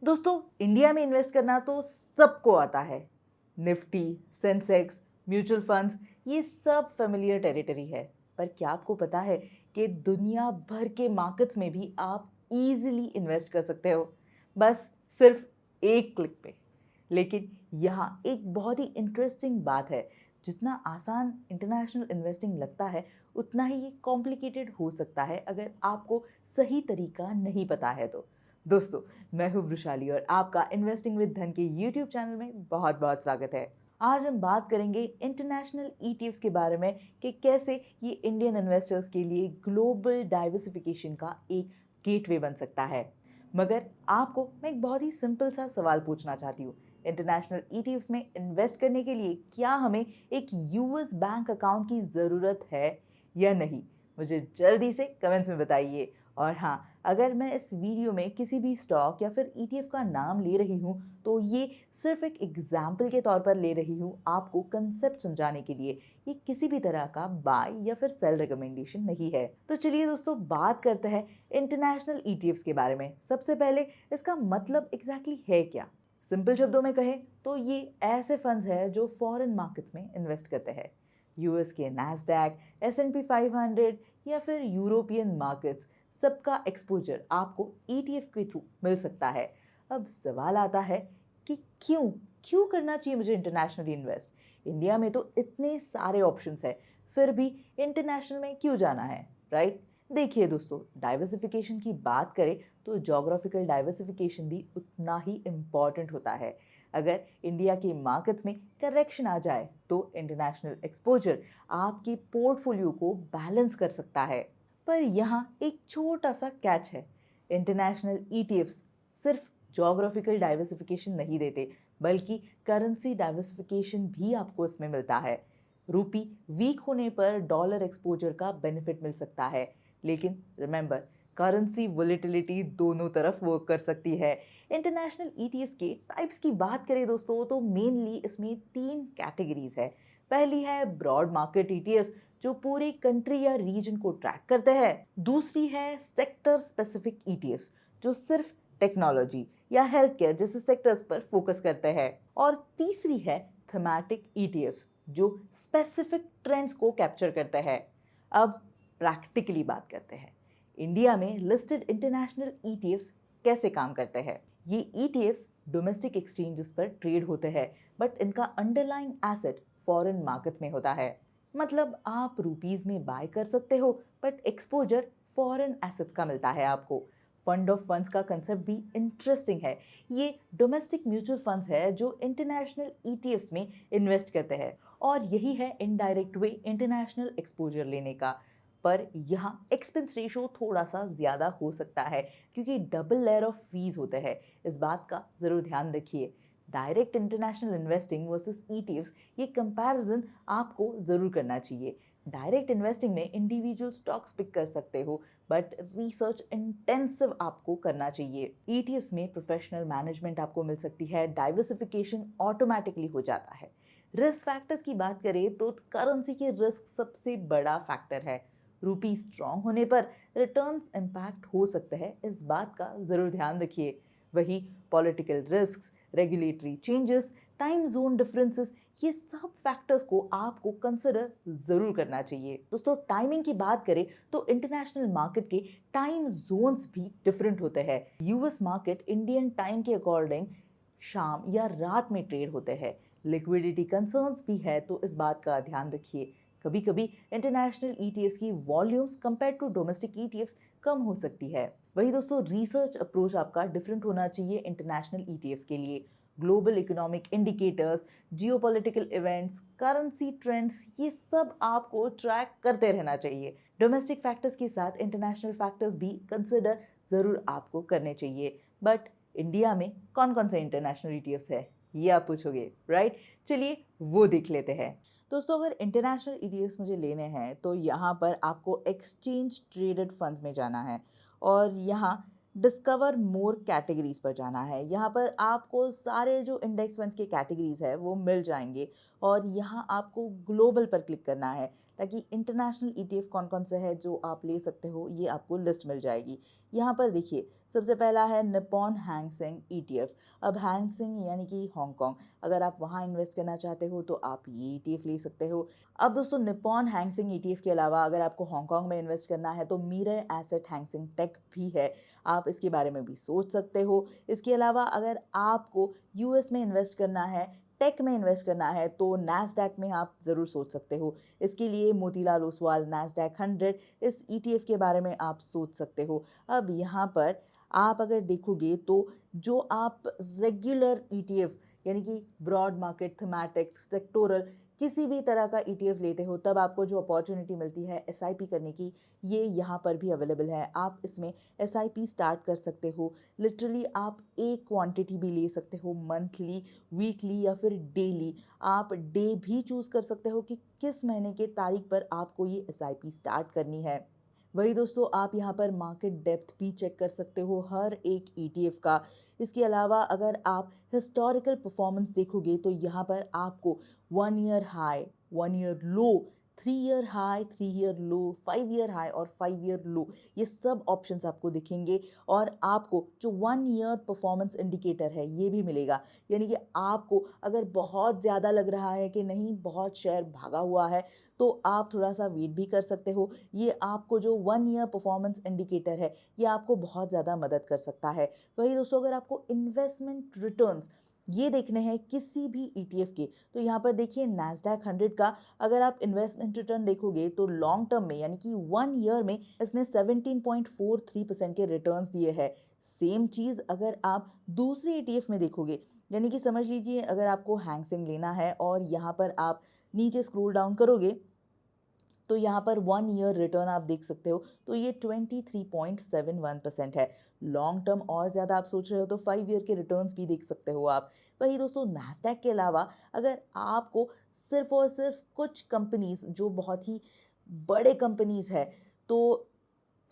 दोस्तों, इंडिया में इन्वेस्ट करना तो सबको आता है। निफ्टी, सेंसेक्स, म्यूचुअल फंड्स, ये सब फेमिलियर टेरिटरी है। पर क्या आपको पता है कि दुनिया भर के मार्केट्स में भी आप इजीली इन्वेस्ट कर सकते हो, बस सिर्फ एक क्लिक पे। लेकिन यहाँ एक बहुत ही इंटरेस्टिंग बात है। जितना आसान इंटरनेशनल इन्वेस्टिंग लगता है, उतना ही ये कॉम्प्लिकेटेड हो सकता है अगर आपको सही तरीका नहीं पता है तो। दोस्तों, मैं हूं वृशाली और आपका इन्वेस्टिंग विद धन के यूट्यूब चैनल में बहुत बहुत स्वागत है। आज हम बात करेंगे इंटरनेशनल ईटीएफ्स के बारे में कि कैसे ये इंडियन इन्वेस्टर्स के लिए ग्लोबल डाइवर्सिफिकेशन का एक गेटवे बन सकता है। मगर आपको मैं एक बहुत ही सिंपल सा सवाल पूछना चाहती हूँ। इंटरनेशनल ईटीएफ्स में इन्वेस्ट करने के लिए क्या हमें एक यूएस बैंक अकाउंट की ज़रूरत है या नहीं? मुझे जल्दी से कमेंट्स में बताइए। और हाँ, अगर मैं इस वीडियो में किसी भी स्टॉक या फिर ईटीएफ का नाम ले रही हूँ तो ये सिर्फ एक एग्जाम्पल के तौर पर ले रही हूँ, आपको कंसेप्ट समझाने के लिए। ये किसी भी तरह का बाय या फिर सेल रिकमेंडेशन नहीं है। तो चलिए दोस्तों, बात करते हैं इंटरनेशनल ईटीएफ्स के बारे में। सबसे पहले इसका मतलब एग्जैक्टली है क्या? सिंपल शब्दों में कहें तो ये ऐसे फंड्स हैं जो फॉरेन मार्केट्स में इन्वेस्ट करते हैं। यूएस के नैस्डैक, एस&पी 500 या फिर यूरोपियन मार्केट्स, सबका एक्सपोजर आपको ईटीएफ के थ्रू मिल सकता है। अब सवाल आता है कि क्यों क्यों करना चाहिए मुझे इंटरनेशनली इन्वेस्ट? इंडिया में तो इतने सारे ऑप्शंस हैं, फिर भी इंटरनेशनल में क्यों जाना है, राइट? देखिए दोस्तों, डाइवर्सिफिकेशन की बात करें तो जोग्राफिकल डाइवर्सिफिकेशन भी उतना ही इम्पॉर्टेंट होता है। अगर इंडिया के मार्केट्स में करेक्शन आ जाए तो इंटरनेशनल एक्सपोजर आपके पोर्टफोलियो को बैलेंस कर सकता है। पर यहाँ एक छोटा सा कैच है। इंटरनेशनल ईटीएफ्स सिर्फ जोग्राफिकल डाइवर्सिफिकेशन नहीं देते, बल्कि करेंसी डाइवर्सिफिकेशन भी आपको इसमें मिलता है। रूपी वीक होने पर डॉलर एक्सपोजर का बेनिफिट मिल सकता है, लेकिन रिमेंबर, करेंसी वोलेटिलिटी दोनों तरफ वर्क कर सकती है। इंटरनेशनल ईटीएफ्स के टाइप्स की बात करें दोस्तों तो मेनली इसमें 3 कैटेगरीज है। पहली है ब्रॉड मार्केट ईटीएफ्स, जो पूरी कंट्री या रीजन को ट्रैक करते हैं। दूसरी है सेक्टर स्पेसिफिक ईटीएफ्स, जो सिर्फ टेक्नोलॉजी या हेल्थ केयर जैसे सेक्टर्स पर फोकस करते हैं। और तीसरी है थीमैटिक ईटीएफ्स, जो स्पेसिफिक ट्रेंड्स को कैप्चर करते हैं। अब प्रैक्टिकली बात करते हैं, इंडिया में लिस्टेड इंटरनेशनल ईटीएफ्स कैसे काम करते हैं। ये ईटीएफ्स डोमेस्टिक एक्सचेंजेस पर ट्रेड होते हैं, बट इनका अंडरलाइंग एसेट फॉरेन मार्केट्स में होता है। मतलब आप रुपीस में बाय कर सकते हो, बट एक्सपोजर फॉरेन एसेट्स का मिलता है आपको। फंड ऑफ फंड्स का कंसेप्ट भी इंटरेस्टिंग है। ये डोमेस्टिक म्यूचुअल फंड्स है जो इंटरनेशनल ईटीएफ्स में इन्वेस्ट करते हैं, और यही है इनडायरेक्ट वे इंटरनेशनल एक्सपोजर लेने का। पर यहाँ एक्सपेंस रेशो थोड़ा सा ज़्यादा हो सकता है, क्योंकि डबल लेयर ऑफ फीस होते हैं। इस बात का ज़रूर ध्यान रखिए। Direct international investing versus ETFs, ये कंपैरिजन आपको ज़रूर करना चाहिए। डायरेक्ट इन्वेस्टिंग में इंडिविजुअल स्टॉक्स पिक कर सकते हो, बट रिसर्च इंटेंसिव आपको करना चाहिए। ईटीएफ्स में प्रोफेशनल मैनेजमेंट आपको मिल सकती है, डाइवर्सिफिकेशन ऑटोमेटिकली हो जाता है। रिस्क फैक्टर्स की बात करें तो करेंसी के रिस्क सबसे बड़ा फैक्टर है। रूपी स्ट्रांग होने पर रिटर्न्स इम्पैक्ट हो सकते हैं, इस बात का ज़रूर ध्यान रखिए। वही political risks, regulatory changes, time zone differences, ये सब फैक्टर्स को आपको कंसिडर ज़रूर करना चाहिए। दोस्तों, टाइमिंग की बात करें तो इंटरनेशनल मार्केट के टाइम जोन्स भी डिफरेंट होते हैं। यूएस मार्केट इंडियन टाइम के अकॉर्डिंग शाम या रात में ट्रेड होते हैं। लिक्विडिटी कंसर्न्स भी है, तो इस बात का ध्यान रखिए। कभी कभी इंटरनेशनल ईटीएफ्स की volumes compare to domestic ETFs कम हो सकती है। वही दोस्तों, रिसर्च अप्रोच आपका डिफरेंट होना चाहिए इंटरनेशनल ईटीएफ्स के लिए। Global economic indicators, geopolitical events, currency trends, ये सब आपको ट्रैक करते रहना चाहिए। डोमेस्टिक फैक्टर्स के साथ इंटरनेशनल फैक्टर्स भी कंसिडर ज़रूर आपको करने चाहिए। बट इंडिया में कौन कौन से इंटरनेशनल ईटीएफ्स है, ये आप पूछोगे, राइट? चलिए वो देख लेते हैं। दोस्तों, अगर इंटरनेशनल ईटीएफ्स मुझे लेने हैं तो यहाँ पर आपको एक्सचेंज ट्रेडेड फंड्स में जाना है, और यहाँ डिस्कवर मोर कैटेगरीज पर जाना है। यहाँ पर आपको सारे जो इंडेक्स फंड्स के कैटेगरीज है वो मिल जाएंगे, और यहाँ आपको ग्लोबल पर क्लिक करना है, ताकि इंटरनेशनल ईटीएफ कौन कौन से है जो आप ले सकते हो, ये आपको लिस्ट मिल जाएगी। यहाँ पर देखिए, सबसे पहला है निप्पॉन हैंग सेंग ETF। अब हैंग सेंग यानी कि हांगकांग, अगर आप वहाँ इन्वेस्ट करना चाहते हो तो आप ये ETF ले सकते हो। अब दोस्तों, निप्पॉन हैंग सेंग ETF के अलावा अगर आपको हांगकांग में इन्वेस्ट करना है तो mirror asset Hang Seng tech भी है, आप इसके बारे में भी सोच सकते हो। इसके अलावा अगर आपको यूएस में इन्वेस्ट करना है, टेक में इन्वेस्ट करना है, तो नैस्डैक में आप ज़रूर सोच सकते हो। इसके लिए मोतीलाल ओसवाल नैस्डैक 100 इस ETF के बारे में आप सोच सकते हो। अब यहाँ पर आप अगर देखोगे तो जो आप रेगुलर ETF यानी कि ब्रॉड मार्केट, थीमैटिक, सेक्टोरल किसी भी तरह का ETF लेते हो, तब आपको जो अपॉर्चुनिटी मिलती है SIP करने की, ये यहाँ पर भी अवेलेबल है। आप इसमें SIP स्टार्ट कर सकते हो। लिटरली आप एक क्वांटिटी भी ले सकते हो, मंथली, वीकली या फिर डेली। आप डे भी चूज़ कर सकते हो कि किस महीने के तारीख पर आपको ये SIP स्टार्ट करनी है। वही दोस्तों, आप यहाँ पर मार्केट डेप्थ भी चेक कर सकते हो हर एक ETF का। इसके अलावा अगर आप हिस्टोरिकल परफॉर्मेंस देखोगे तो यहाँ पर आपको 1 ईयर हाई, 1 ईयर लो, 3 ईयर हाई, 3 ईयर लो, 5 ईयर हाई और 5 ईयर लो, ये सब ऑप्शंस आपको दिखेंगे। और आपको जो 1 ईयर परफॉर्मेंस इंडिकेटर है ये भी मिलेगा, यानी कि आपको अगर बहुत ज़्यादा लग रहा है कि नहीं, बहुत शेयर भागा हुआ है, तो आप थोड़ा सा वेट भी कर सकते हो। ये आपको जो 1 ईयर परफॉर्मेंस इंडिकेटर है, ये आपको बहुत ज़्यादा मदद कर सकता है। वही दोस्तों, अगर आपको इन्वेस्टमेंट रिटर्न्स ये देखने हैं किसी भी ETF के, तो यहाँ पर देखिए नैस्डैक 100 का अगर आप इन्वेस्टमेंट रिटर्न देखोगे तो लॉन्ग टर्म में यानी कि 1 ईयर में इसने 17.43% के रिटर्न्स दिए हैं। सेम चीज़ अगर आप दूसरे ETF में देखोगे, यानी कि समझ लीजिए अगर आपको हैंग सेंग लेना है और यहाँ पर आप नीचे स्क्रॉल डाउन करोगे तो यहाँ पर 1 ईयर रिटर्न आप देख सकते हो, तो ये 23.71% है। लॉन्ग टर्म और ज़्यादा आप सोच रहे हो तो 5 ईयर के रिटर्न्स भी देख सकते हो आप। वही दोस्तों, नैस्डैक के अलावा अगर आपको सिर्फ और सिर्फ कुछ कंपनीज जो बहुत ही बड़े कंपनीज है, तो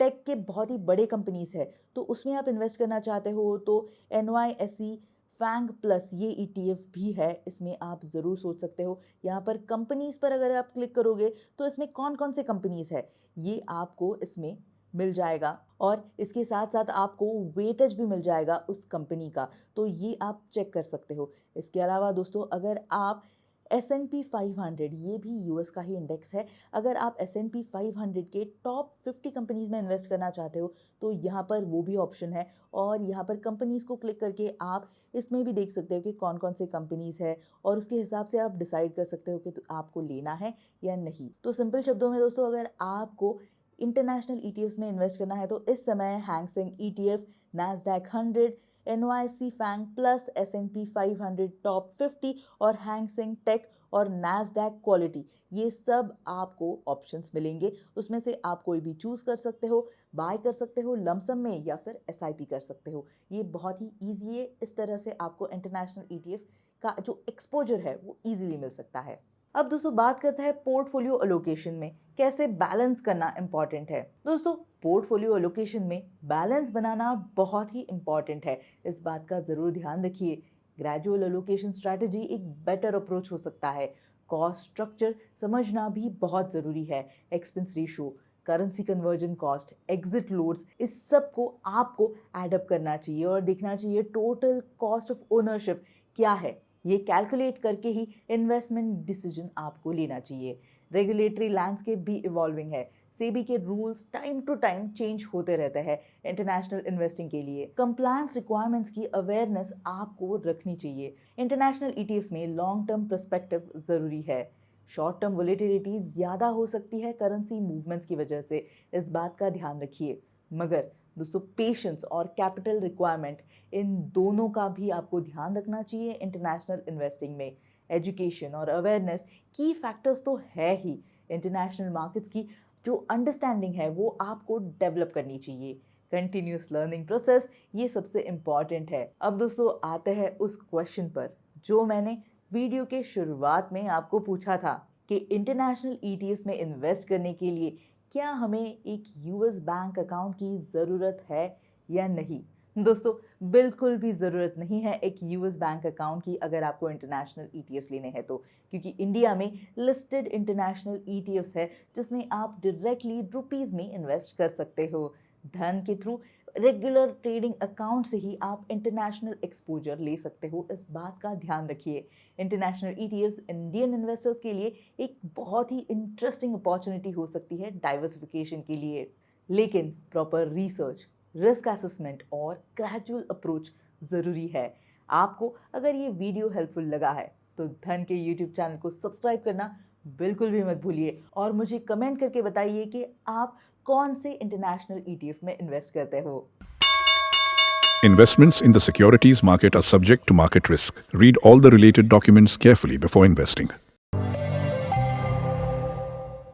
टेक के बहुत ही बड़े कंपनीज है, तो उसमें आप इन्वेस्ट करना चाहते हो तो NYSE फैंग प्लस ये ETF भी है, इसमें आप ज़रूर सोच सकते हो। यहाँ पर कंपनीज पर अगर आप क्लिक करोगे तो इसमें कौन कौन से कंपनीज है ये आपको इसमें मिल जाएगा, और इसके साथ साथ आपको वेटेज भी मिल जाएगा उस कंपनी का, तो ये आप चेक कर सकते हो। इसके अलावा दोस्तों, अगर आप S&P 500, ये भी यूएस का ही इंडेक्स है, अगर आप S&P 500 के टॉप 50 कंपनीज में इन्वेस्ट करना चाहते हो तो यहाँ पर वो भी ऑप्शन है, और यहाँ पर कंपनीज को क्लिक करके आप इसमें भी देख सकते हो कि कौन कौन से कंपनीज है, और उसके हिसाब से आप डिसाइड कर सकते हो कि तो आपको लेना है या नहीं। तो सिंपल शब्दों में दोस्तों, अगर आपको इंटरनेशनल ETFs में इन्वेस्ट करना है तो इस समय Hang Seng ETF, Nasdaq 100, NYSE FANG plus, S&P 500 top 50 और हैंग सेंग टेक और नैस्डैक क्वालिटी, ये सब आपको ऑप्शंस मिलेंगे। उसमें से आप कोई भी चूज़ कर सकते हो, बाय कर सकते हो लमसम में या फिर SIP कर सकते हो। ये बहुत ही ईजी है, इस तरह से आपको इंटरनेशनल ETF का जो एक्सपोजर है वो ईजिली मिल सकता है। अब दोस्तों, बात करते हैं पोर्टफोलियो एलोकेशन में कैसे बैलेंस करना इंपॉर्टेंट है। दोस्तों, पोर्टफोलियो एलोकेशन में बैलेंस बनाना बहुत ही इंपॉर्टेंट है, इस बात का ज़रूर ध्यान रखिए। ग्रेजुअल एलोकेशन स्ट्रैटेजी एक बेटर अप्रोच हो सकता है। कॉस्ट स्ट्रक्चर समझना भी बहुत ज़रूरी है। Expense ratio, currency conversion cost, exit loads, इस सब को आपको एडअप करना चाहिए और देखना चाहिए टोटल कॉस्ट ऑफ ओनरशिप क्या है। ये कैलकुलेट करके ही इन्वेस्टमेंट डिसीजन आपको लेना चाहिए। रेगुलेटरी लैंडस्केप भी इवॉल्विंग है। सेबी के rules time to time change होते रहते हैं। इंटरनेशनल इन्वेस्टिंग के लिए कंप्लायंस रिक्वायरमेंट्स की अवेयरनेस आपको रखनी चाहिए। इंटरनेशनल ETFs में लॉन्ग टर्म पर्सपेक्टिव ज़रूरी है। शॉर्ट टर्म वोलेटिलिटी ज़्यादा हो सकती है करेंसी मूवमेंट्स की वजह से, इस बात का ध्यान रखिए। मगर दोस्तों, पेशेंस और कैपिटल रिक्वायरमेंट, इन दोनों का भी आपको ध्यान रखना चाहिए इंटरनेशनल इन्वेस्टिंग में। एजुकेशन और अवेयरनेस की फैक्टर्स तो है ही। इंटरनेशनल मार्केट्स की जो अंडरस्टैंडिंग है वो आपको डेवलप करनी चाहिए। कंटिन्यूस लर्निंग प्रोसेस, ये सबसे इम्पॉर्टेंट है। अब दोस्तों, आते हैं उस क्वेश्चन पर जो मैंने वीडियो के शुरुआत में आपको पूछा था कि इंटरनेशनल ETFs में इन्वेस्ट करने के लिए क्या हमें एक US बैंक अकाउंट की ज़रूरत है या नहीं। दोस्तों, बिल्कुल भी ज़रूरत नहीं है एक US बैंक अकाउंट की अगर आपको इंटरनेशनल ETFs लेने हैं तो, क्योंकि इंडिया में लिस्टेड इंटरनेशनल ETFs है जिसमें आप डायरेक्टली रुपीज़ में इन्वेस्ट कर सकते हो। धन के थ्रू रेगुलर ट्रेडिंग अकाउंट से ही आप इंटरनेशनल एक्सपोजर ले सकते हो। इस बात का ध्यान रखिए। इंटरनेशनल ईटीएफ्स इंडियन इन्वेस्टर्स के लिए एक बहुत ही इंटरेस्टिंग अपॉर्चुनिटी हो सकती है डाइवर्सिफिकेशन के लिए, लेकिन प्रॉपर रिसर्च, रिस्क असेसमेंट और ग्रेजुअल अप्रोच ज़रूरी है। आपको अगर ये वीडियो हेल्पफुल लगा है तो धन के यूट्यूब चैनल को सब्सक्राइब करना बिल्कुल भी मत भूलिए और मुझे कमेंट करके बताइए कि आप कौन से इंटरनेशनल ईटीएफ में इन्वेस्ट करते हो। Investments in the securities market are subject to market risk. Read all the related documents carefully before investing.